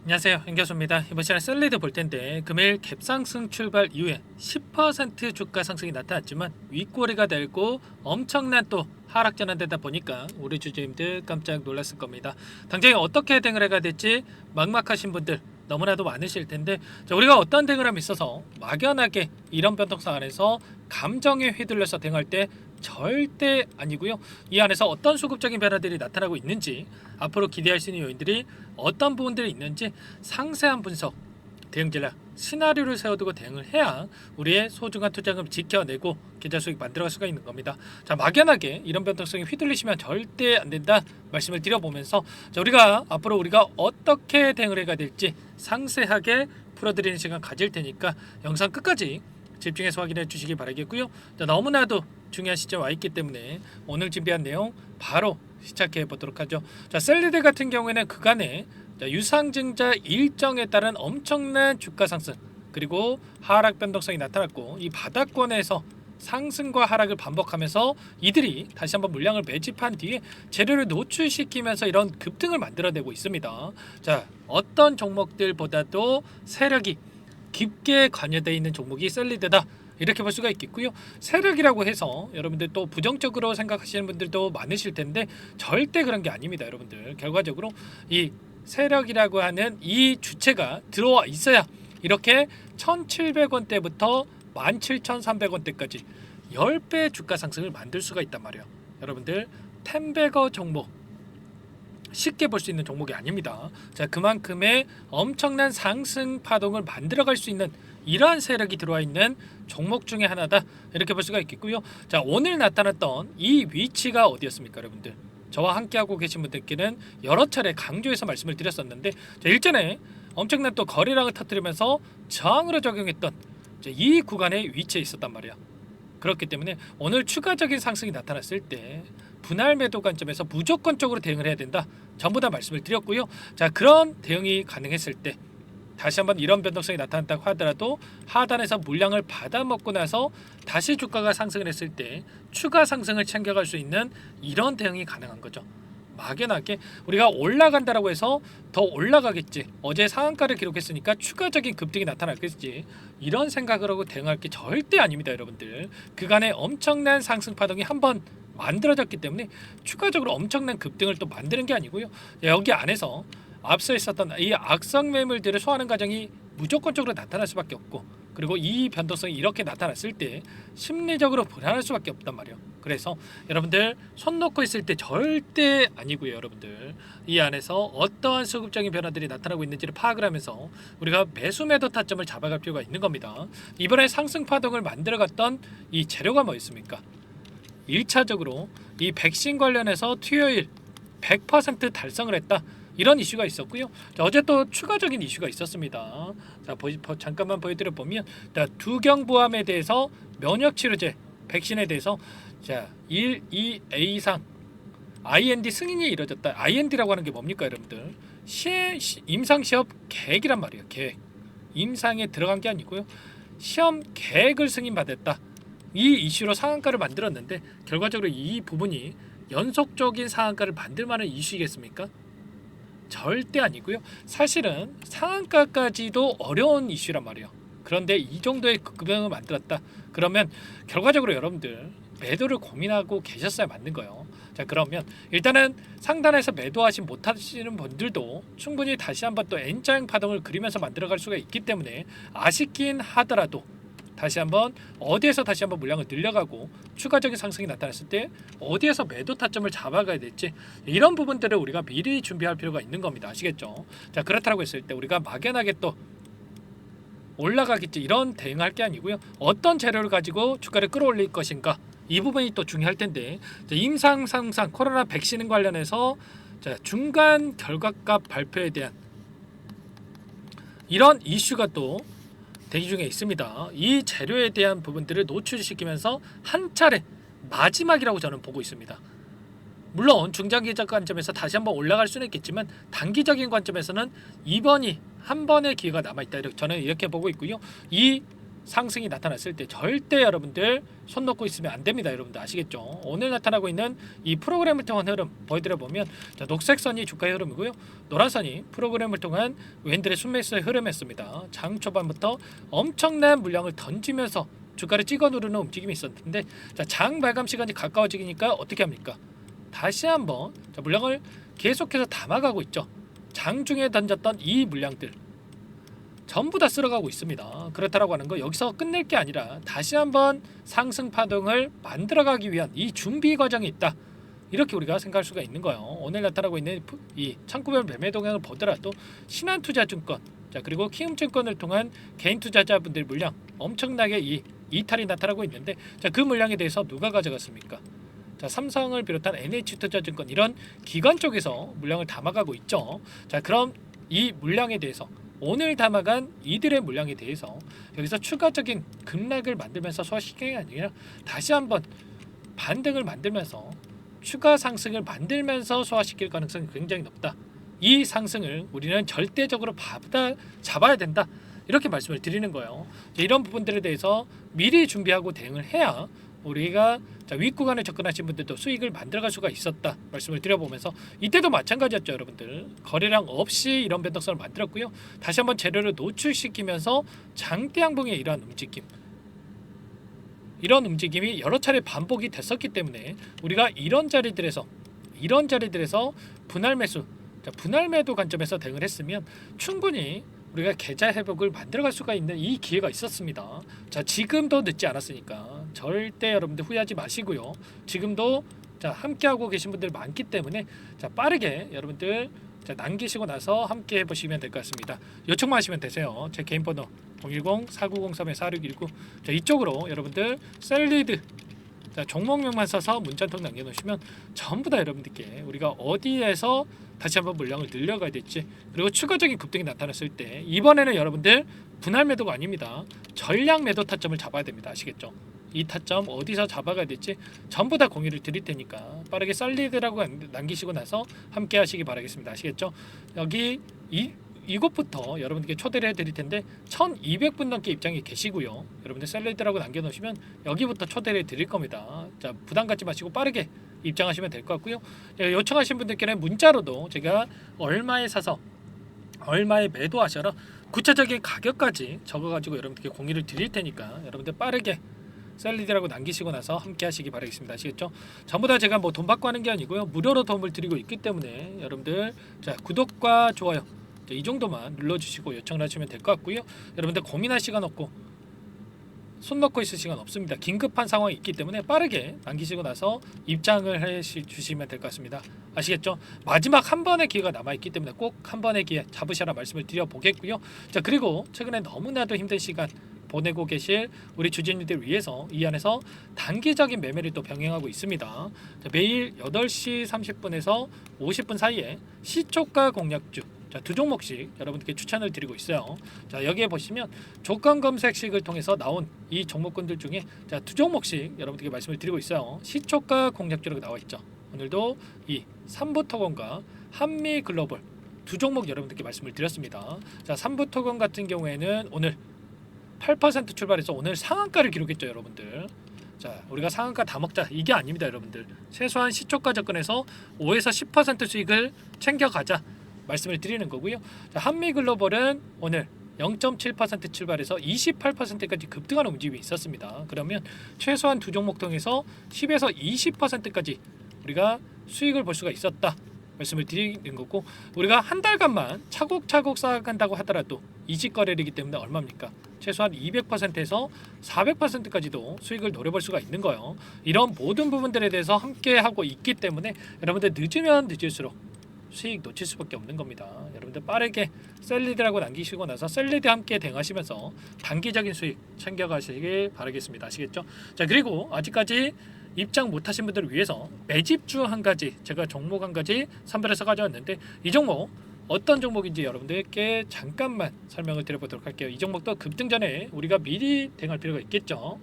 안녕하세요, 윤교수입니다. 이번 시간에 셀리드 볼 텐데 금일 갭상승 출발 이후에 10% 주가 상승이 나타났지만 윗꼬리가 달고 엄청난 또 하락 전환되다 보니까 우리 주주님들 깜짝 놀랐을 겁니다. 당장에 어떻게 대응을 해야 될지 막막하신 분들 너무나도 많으실 텐데, 자, 우리가 어떤 대응을 함에 있어서 막연하게 이런 변동성 안에서 감정에 휘둘려서 대응할 때 절대 아니고요. 이 안에서 어떤 수급적인 변화들이 나타나고 있는지, 앞으로 기대할 수 있는 요인들이 어떤 부분들이 있는지 상세한 분석, 대응 전략, 시나리오를 세워두고 대응을 해야 우리의 소중한 투자금을 지켜내고 계좌 수익 만들어갈 수가 있는 겁니다. 자, 막연하게 이런 변동성에 휘둘리시면 절대 안 된다 말씀을 드려보면서, 자, 앞으로 우리가 어떻게 대응을 해야 될지 상세하게 풀어드리는 시간 가질 테니까 영상 끝까지 집중해서 확인해 주시기 바라겠고요. 자, 너무나도 중요한 시점 와 있기 때문에 오늘 준비한 내용 바로 시작해 보도록 하죠. 자, 셀리드 같은 경우에는 그간의 유상증자 일정에 따른 엄청난 주가 상승 그리고 하락 변동성이 나타났고, 이 바닥권에서 상승과 하락을 반복하면서 이들이 다시 한번 물량을 매집한 뒤에 재료를 노출시키면서 이런 급등을 만들어내고 있습니다. 자, 어떤 종목들보다도 세력이 깊게 관여되어 있는 종목이 셀리드다, 이렇게 볼 수가 있겠고요. 세력이라고 해서 여러분들 또 부정적으로 생각하시는 분들도 많으실 텐데 절대 그런 게 아닙니다. 여러분들 결과적으로 이 세력이라고 하는 이 주체가 들어와 있어야 이렇게 1,700원대부터 17,300원대까지 10배 주가 상승을 만들 수가 있단 말이에요. 여러분들 텐베거 종목 쉽게 볼 수 있는 종목이 아닙니다. 자, 그만큼의 엄청난 상승 파동을 만들어갈 수 있는 이러한 세력이 들어와 있는 종목 중에 하나다, 이렇게 볼 수가 있겠고요. 자, 오늘 나타났던 이 위치가 어디였습니까, 여러분들? 저와 함께하고 계신 분들께는 여러 차례 강조해서 말씀을 드렸었는데, 자, 일전에 엄청난 또 거래량을 터뜨리면서 저항으로 적용했던 이 구간에 위치해 있었단 말이야. 그렇기 때문에 오늘 추가적인 상승이 나타났을 때 분할 매도 관점에서 무조건적으로 대응을 해야 된다, 전부 다 말씀을 드렸고요. 자, 그런 대응이 가능했을 때 다시 한번 이런 변동성이 나타났다고 하더라도 하단에서 물량을 받아먹고 나서 다시 주가가 상승을 했을 때 추가 상승을 챙겨갈 수 있는 이런 대응이 가능한 거죠. 막연하게 우리가 올라간다라고 해서 더 올라가겠지, 어제 상한가를 기록했으니까 추가적인 급등이 나타났겠지, 이런 생각을 하고 대응할 게 절대 아닙니다. 여러분들 그간의 엄청난 상승 파동이 한번 만들어졌기 때문에 추가적으로 엄청난 급등을 또 만드는 게 아니고요. 여기 안에서 앞서 있었던 이 악성 매물들을 소화하는 과정이 무조건적으로 나타날 수밖에 없고, 그리고 이 변동성이 이렇게 나타났을 때 심리적으로 불안할 수밖에 없단 말이에요. 그래서 여러분들 손 놓고 있을 때 절대 아니고요. 여러분들 이 안에서 어떠한 수급적인 변화들이 나타나고 있는지를 파악을 하면서 우리가 매수 매도 타점을 잡아갈 필요가 있는 겁니다. 이번에 상승 파동을 만들어갔던 이 재료가 뭐였습니까? 1차적으로 이 백신 관련해서 투여일 100% 달성을 했다, 이런 이슈가 있었고요. 자, 어제 또 추가적인 이슈가 있었습니다. 자, 잠깐만 보여드려 보면, 두경부암에 대해서 면역치료제 백신에 대해서 자 1, 2, A상 IND 승인이 이루어졌다. IND라고 하는 게 뭡니까, 여러분들? 임상 시험 계획이란 말이에요. 계획. 임상에 들어간 게 아니고요. 시험 계획을 승인받았다. 이 이슈로 상한가를 만들었는데 결과적으로 이 부분이 연속적인 상한가를 만들 만한 이슈이겠습니까? 절대 아니고요. 사실은 상한가까지도 어려운 이슈란 말이에요. 그런데 이 정도의 급등을 만들었다, 그러면 결과적으로 여러분들 매도를 고민하고 계셨어야 맞는 거예요. 자, 그러면 일단은 상단에서 매도하지 못하시는 분들도 충분히 다시 한번 또 N자형 파동을 그리면서 만들어갈 수가 있기 때문에 아쉽긴 하더라도 다시 한번 어디에서 다시 한번 물량을 늘려가고 추가적인 상승이 나타났을 때 어디에서 매도 타점을 잡아가야 될지, 이런 부분들을 우리가 미리 준비할 필요가 있는 겁니다. 아시겠죠? 자, 그렇다고 했을 때 우리가 막연하게 또 올라가겠지 이런 대응할 게 아니고요. 어떤 재료를 가지고 주가를 끌어올릴 것인가, 이 부분이 또 중요할 텐데, 임상 상상 코로나 백신 관련해서 중간 결과값 발표에 대한 이런 이슈가 또 대기 중에 있습니다. 이 재료에 대한 부분들을 노출시키면서 한 차례 마지막이라고 저는 보고 있습니다. 물론 중장기적 관점에서 다시 한번 올라갈 수는 있겠지만 단기적인 관점에서는 이번이 한 번의 기회가 남아있다, 저는 이렇게 보고 있고요. 이 상승이 나타났을 때 절대 여러분들 손 놓고 있으면 안 됩니다. 여러분들 아시겠죠? 오늘 나타나고 있는 이 프로그램을 통한 흐름 보여드려 보면 자, 녹색 선이 주가의 흐름이고요. 노란 선이 프로그램을 통한 웬들의 순매수의 흐름이었습니다. 장 초반부터 엄청난 물량을 던지면서 주가를 찍어 누르는 움직임이 있었는데 자, 장 마감 시간이 가까워지니까 어떻게 합니까? 다시 한번 자, 물량을 계속해서 담아가고 있죠. 장중에 던졌던 이 물량들 전부 다 쓸어가고 있습니다. 그렇다라고 하는 거 여기서 끝낼 게 아니라 다시 한번 상승 파동을 만들어가기 위한 이 준비 과정이 있다. 이렇게 우리가 생각할 수가 있는 거예요. 오늘 나타나고 있는 이 창구별 매매 동향을 보더라도 신한투자증권 자 그리고 키움증권을 통한 개인 투자자분들 물량 엄청나게 이 이탈이 나타나고 있는데 자 그 물량에 대해서 누가 가져갔습니까? 자 삼성을 비롯한 NH투자증권 이런 기관 쪽에서 물량을 담아가고 있죠. 자 그럼 이 물량에 대해서 오늘 담아간 이들의 물량에 대해서 여기서 추가적인 급락을 만들면서 소화시키는 게 아니라 다시 한번 반등을 만들면서 추가 상승을 만들면서 소화시킬 가능성이 굉장히 높다. 이 상승을 우리는 절대적으로 받아 잡아야 된다. 이렇게 말씀을 드리는 거예요. 이런 부분들에 대해서 미리 준비하고 대응을 해야 우리가 윗구간에 접근하신 분들도 수익을 만들어갈 수가 있었다 말씀을 드려보면서 이때도 마찬가지였죠. 여러분들 거래량 없이 이런 변동성을 만들었고요. 다시 한번 재료를 노출시키면서 장대 양봉의 이런 움직임이 여러 차례 반복이 됐었기 때문에 우리가 이런 자리들에서 분할 매수 분할 매도 관점에서 대응을 했으면 충분히 우리가 계좌 회복을 만들어갈 수가 있는 이 기회가 있었습니다. 자 지금도 늦지 않았으니까 절대 여러분들 후회하지 마시고요. 지금도 자 함께하고 계신 분들 많기 때문에 자 빠르게 여러분들 자 남기시고 나서 함께 해보시면 될 것 같습니다. 요청만 하시면 되세요. 제 개인 번호 010-4903-4619 자 이쪽으로 여러분들 셀리드 자 종목명만 써서 문자 한 통 남겨놓으시면 전부 다 여러분들께 우리가 어디에서 다시 한번 물량을 늘려가야 될지 그리고 추가적인 급등이 나타났을 때 이번에는 여러분들 분할 매도가 아닙니다. 전량 매도 타점을 잡아야 됩니다. 아시겠죠? 이 타점 어디서 잡아가야 될지 전부 다 공유를 드릴 테니까 빠르게 썰리드라고 남기시고 나서 함께 하시기 바라겠습니다. 아시겠죠? 여기 이곳부터 여러분들께 초대를 해드릴 텐데 1200분 넘게 입장이 계시고요. 여러분들 셀리드라고 남겨놓으시면 여기부터 초대를 해드릴 겁니다. 자 부담 갖지 마시고 빠르게 입장하시면 될 것 같고요. 요청하신 분들께는 문자로도 제가 얼마에 사서 얼마에 매도하셔라 구체적인 가격까지 적어가지고 여러분들께 공유를 드릴 테니까 여러분들 빠르게 셀리드라고 남기시고 나서 함께 하시기 바라겠습니다. 아시겠죠? 전부 다 제가 뭐 돈 받고 하는 게 아니고요. 무료로 도움을 드리고 있기 때문에 여러분들 자 구독과 좋아요 이 정도만 눌러주시고 요청을 하시면 될 것 같고요. 여러분들 고민할 시간 없고 손 넣고 있을 시간 없습니다. 긴급한 상황이 있기 때문에 빠르게 남기시고 나서 입장을 해 주시면 될 것 같습니다. 아시겠죠? 마지막 한 번의 기회가 남아있기 때문에 꼭 한 번의 기회 잡으셔라 말씀을 드려보겠고요. 자 그리고 최근에 너무나도 힘든 시간 보내고 계실 우리 주주님들 위해서 이 안에서 단기적인 매매를 또 병행하고 있습니다. 자, 매일 8시 30분에서 50분 사이에 시초가 공략주 자, 두 종목씩 여러분들께 추천을 드리고 있어요. 자 여기에 보시면 조건 검색식을 통해서 나온 이 종목군들 중에 자, 두 종목씩 여러분들께 말씀을 드리고 있어요. 시초가 공략주라고 나와 있죠. 오늘도 이 삼부토건과 한미글로벌 두 종목 여러분들께 말씀을 드렸습니다. 자 삼부토건 같은 경우에는 오늘 8% 출발해서 오늘 상한가를 기록했죠. 여러분들 자 우리가 상한가 다 먹자 이게 아닙니다. 여러분들 최소한 시초가 접근해서 5에서 10% 수익을 챙겨가자 말씀을 드리는 거고요. 자, 한미글로벌은 오늘 0.7% 출발해서 28%까지 급등하는 움직임이 있었습니다. 그러면 최소한 두 종목 통해서 10에서 20%까지 우리가 수익을 볼 수가 있었다 말씀을 드리는 거고 우리가 한 달간만 차곡차곡 쌓아간다고 하더라도 이직거래이기 때문에 얼마입니까? 최소한 200%에서 400%까지도 수익을 노려볼 수가 있는 거예요. 이런 모든 부분들에 대해서 함께 하고 있기 때문에 여러분들 늦으면 늦을수록 수익 놓칠 수밖에 없는 겁니다. 여러분들 빠르게 셀리드라고 남기시고 나서 셀리드 함께 대응하시면서 단기적인 수익 챙겨가시길 바라겠습니다. 아시겠죠? 자 그리고 아직까지 입장 못하신 분들을 위해서 매집주 한 가지 제가 종목 한 가지 선별해서 가져왔는데 이 종목 어떤 종목인지 여러분들께 잠깐만 설명을 드려보도록 할게요. 이 종목도 급등 전에 우리가 미리 대응할 필요가 있겠죠.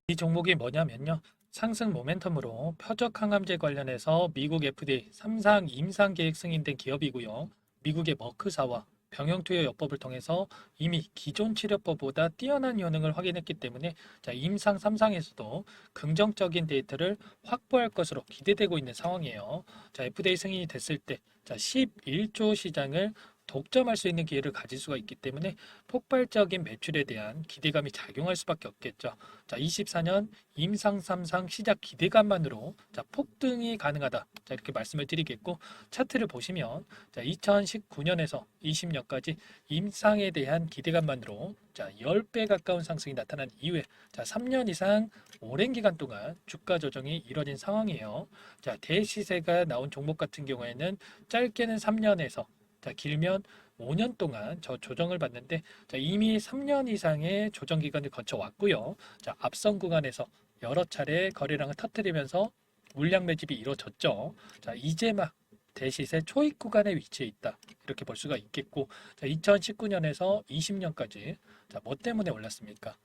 이 종목이 뭐냐면요. 상승 모멘텀으로 표적 항암제 관련해서 미국 FDA 3상 임상 계획 승인된 기업이고요. 미국의 머크사와 병용투여요법을 통해서 이미 기존 치료법보다 뛰어난 효능을 확인했기 때문에 자, 임상 3상에서도 긍정적인 데이터를 확보할 것으로 기대되고 있는 상황이에요. 자, FDA 승인이 됐을 때 자, 11조 시장을 독점할 수 있는 기회를 가질 수가 있기 때문에 폭발적인 매출에 대한 기대감이 작용할 수밖에 없겠죠. 자, 24년 임상 3상 시작 기대감만으로 자, 폭등이 가능하다. 자, 이렇게 말씀을 드리겠고 차트를 보시면 자, 2019년에서 20년까지 임상에 대한 기대감만으로 자, 10배 가까운 상승이 나타난 이후에 자, 3년 이상 오랜 기간 동안 주가 조정이 이뤄진 상황이에요. 자, 대시세가 나온 종목 같은 경우에는 짧게는 3년에서 자, 길면 5년 동안 저 조정을 받는데 자, 이미 3년 이상의 조정 기간을 거쳐 왔고요. 자, 앞선 구간에서 여러 차례 거래량을 터뜨리면서 물량 매집이 이루어졌죠. 자, 이제 막 대시세 초입 구간에 위치해 있다. 이렇게 볼 수가 있겠고, 자, 2019년에서 20년까지 자, 뭐 때문에 올랐습니까?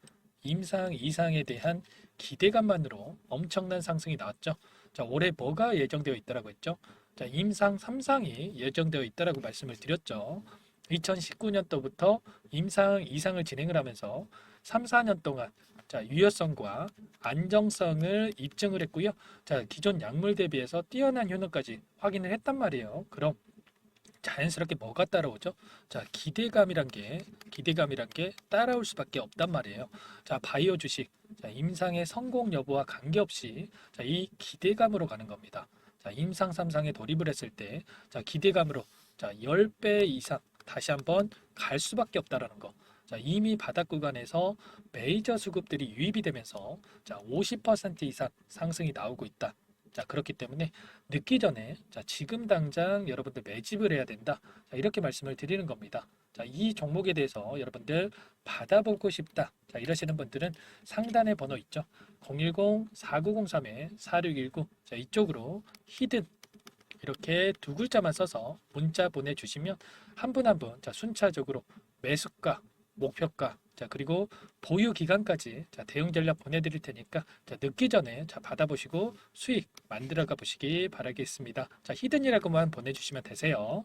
임상 이상에 대한 기대감만으로 엄청난 상승이 나왔죠. 자, 올해 뭐가 예정되어 있다라고 했죠? 자, 임상 3상이 예정되어 있다라고 말씀을 드렸죠. 2019년도부터 임상 이상을 진행을 하면서 3, 4년 동안 자, 유효성과 안정성을 입증을 했고요. 자, 기존 약물 대비해서 뛰어난 효능까지 확인을 했단 말이에요. 그럼 자연스럽게 뭐가 따라오죠? 자, 기대감이란 게 따라올 수밖에 없단 말이에요. 자, 바이오 주식, 자, 임상의 성공 여부와 관계없이 자, 이 기대감으로 가는 겁니다. 자, 임상 3상에 돌입을 했을 때, 자, 기대감으로 자, 10배 이상 다시 한번 갈 수밖에 없다라는 거. 자, 이미 바닥 구간에서 메이저 수급들이 유입이 되면서 자, 50% 이상 상승이 나오고 있다. 자, 그렇기 때문에 늦기 전에 자, 지금 당장 여러분들 매집을 해야 된다. 자, 이렇게 말씀을 드리는 겁니다. 자, 이 종목에 대해서 여러분들 받아보고 싶다. 자, 이러시는 분들은 상단에 번호 있죠. 010-4903-4619. 자, 이쪽으로 히든 이렇게 두 글자만 써서 문자 보내주시면 한 분 한 분 자, 순차적으로 매수가, 목표가, 자, 그리고 보유 기간까지 자, 대응 전략 보내드릴 테니까 자, 늦기 전에 자, 받아보시고 수익 만들어가 보시기 바라겠습니다. 자, 히든이라고만 보내주시면 되세요.